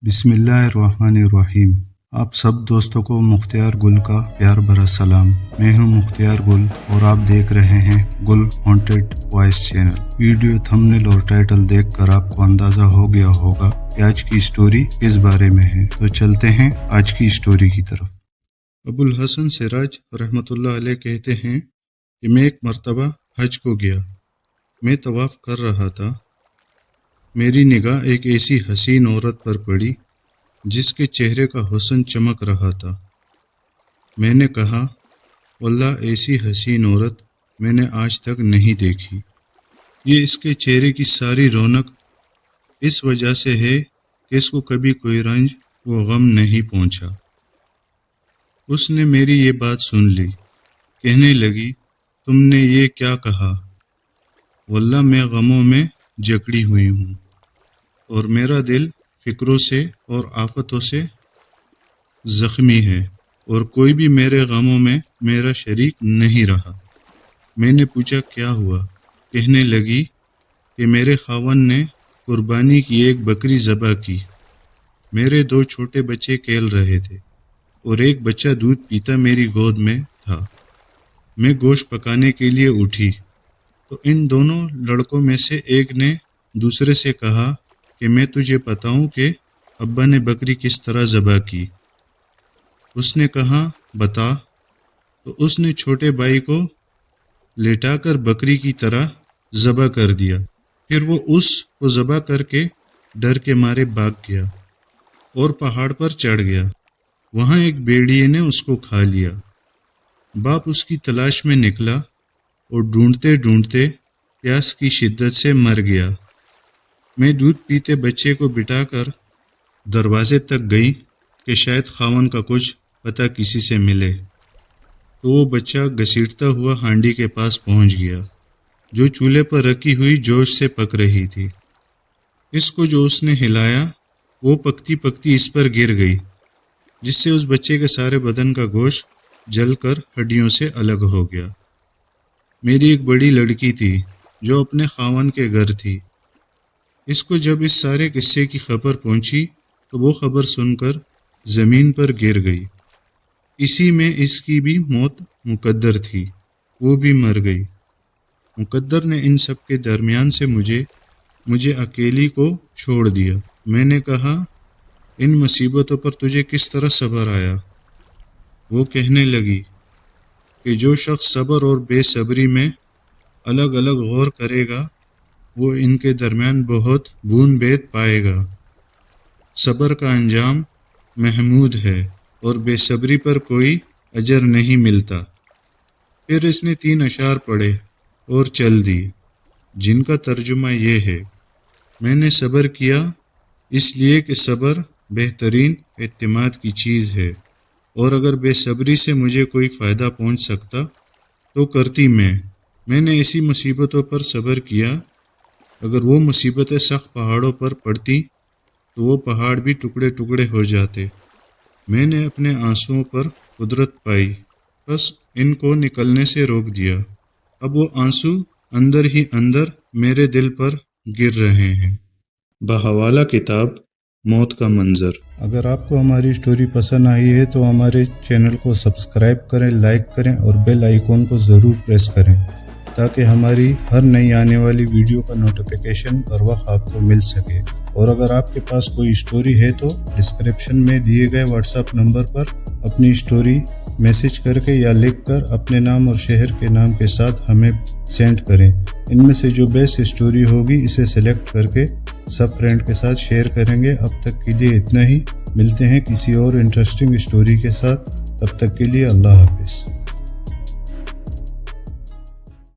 बिस्मिल्लाहिर्रहमानिर्रहीम। आप सब दोस्तों को मुख्तियार गुल का प्यार भरा सलाम। मैं हूं मुख्तियार गुल और आप देख रहे हैं गुल haunted voice channel. Video thumbnail और टाइटल देखकर आपको अंदाजा हो गया होगा कि आज की स्टोरी किस बारे में है, तो चलते हैं आज की स्टोरी की तरफ। अबुल हसन सिराज रहमतुल्लाह अलैह कहते हैं कि मैं एक मर्तबा हज को गया। मैं तवाफ कर रहा था। मेरी निगाह एक ऐसी हसीन औरत पर पड़ी जिसके चेहरे का हुस्न चमक रहा था। मैंने कहा, वल्लाह ऐसी हसीन औरत मैंने आज तक नहीं देखी। ये इसके चेहरे की सारी रौनक इस वजह से है कि इसको कभी कोई रंज व गम नहीं पहुंचा। उसने मेरी ये बात सुन ली। कहने लगी, तुमने ये क्या कहा? वल्लाह मैं गमों में जकड़ी हुई हूँ और मेरा दिल फिक्रों से और आफतों से ज़ख्मी है और कोई भी मेरे गमों में मेरा शरीक नहीं रहा। मैंने पूछा, क्या हुआ? कहने लगी कि मेरे खावन ने कुर्बानी की एक बकरी ज़बह की। मेरे 2 छोटे बच्चे खेल रहे थे और एक बच्चा दूध पीता मेरी गोद में था। मैं गोश्त पकाने के लिए उठी तो इन दोनों लड़कों में से एक ने दूसरे से कहा कि मैं तुझे बताऊं कि अब्बा ने बकरी किस तरह ज़बह की। उसने कहा, बता। तो उसने छोटे भाई को लेटाकर बकरी की तरह ज़बह कर दिया। फिर वो उसको ज़बह करके डर के मारे भाग गया और पहाड़ पर चढ़ गया। वहाँ एक भेड़िए ने उसको खा लिया। बाप उसकी तलाश में निकला और ढूंढते ढूंढते प्यास की शिद्दत से मर गया। मैं दूध पीते बच्चे को बिठाकर दरवाजे तक गई कि शायद खावन का कुछ पता किसी से मिले। तो वो बच्चा घसीटता हुआ हांडी के पास पहुंच गया जो चूल्हे पर रखी हुई जोश से पक रही थी। इसको जो उसने हिलाया वो पकती पकती इस पर गिर गई, जिससे उस बच्चे के सारे बदन का गोश्त जलकर हड्डियों से अलग हो गया। मेरी एक बड़ी लड़की थी जो अपने खावन के घर थी। इसको जब इस सारे किस्से की खबर पहुंची तो वो खबर सुनकर ज़मीन पर गिर गई। इसी में इसकी भी मौत मुकद्दर थी, वो भी मर गई। मुकद्दर ने इन सब के दरमियान से मुझे अकेली को छोड़ दिया। मैंने कहा, इन मुसीबतों पर तुझे किस तरह सब्र आया? वो कहने लगी कि जो शख्स सब्र और बेसब्री में अलग अलग गौर करेगा वो इनके दरमियान बहुत बूंद भेद पाएगा। सब्र का अंजाम महमूद है और बेसब्री पर कोई अजर नहीं मिलता। फिर इसने 3 अशार पढ़े और चल दी, जिनका तर्जुमा ये है, मैंने सब्र किया इसलिए कि सब्र बेहतरीन एतमाद की चीज़ है और अगर बेसब्री से मुझे कोई फ़ायदा पहुंच सकता तो करती मैंने ऐसी मुसीबतों पर सब्र किया। अगर वो मुसीबतें सख्त पहाड़ों पर पड़ती तो वो पहाड़ भी टुकड़े टुकड़े हो जाते। मैंने अपने आंसुओं पर कुदरत पाई, बस इनको निकलने से रोक दिया। अब वो आंसू अंदर ही अंदर मेरे दिल पर गिर रहे हैं। बहवाला किताब मौत का मंजर। अगर आपको हमारी स्टोरी पसंद आई है तो हमारे चैनल को सब्सक्राइब करें, लाइक करें और बेल आइकॉन को ज़रूर प्रेस करें ताकि हमारी हर नई आने वाली वीडियो का नोटिफिकेशन बर वक्त आपको मिल सके। और अगर आपके पास कोई स्टोरी है तो डिस्क्रिप्शन में दिए गए व्हाट्सएप नंबर पर अपनी स्टोरी मैसेज करके या लिखकर अपने नाम और शहर के नाम के साथ हमें सेंड करें। इनमें से जो बेस्ट स्टोरी होगी इसे सेलेक्ट करके सब फ्रेंड के साथ शेयर करेंगे। अब तक के लिए इतना ही। मिलते हैं किसी और इंटरेस्टिंग स्टोरी के साथ। तब तक के लिए अल्लाह हाफिज़।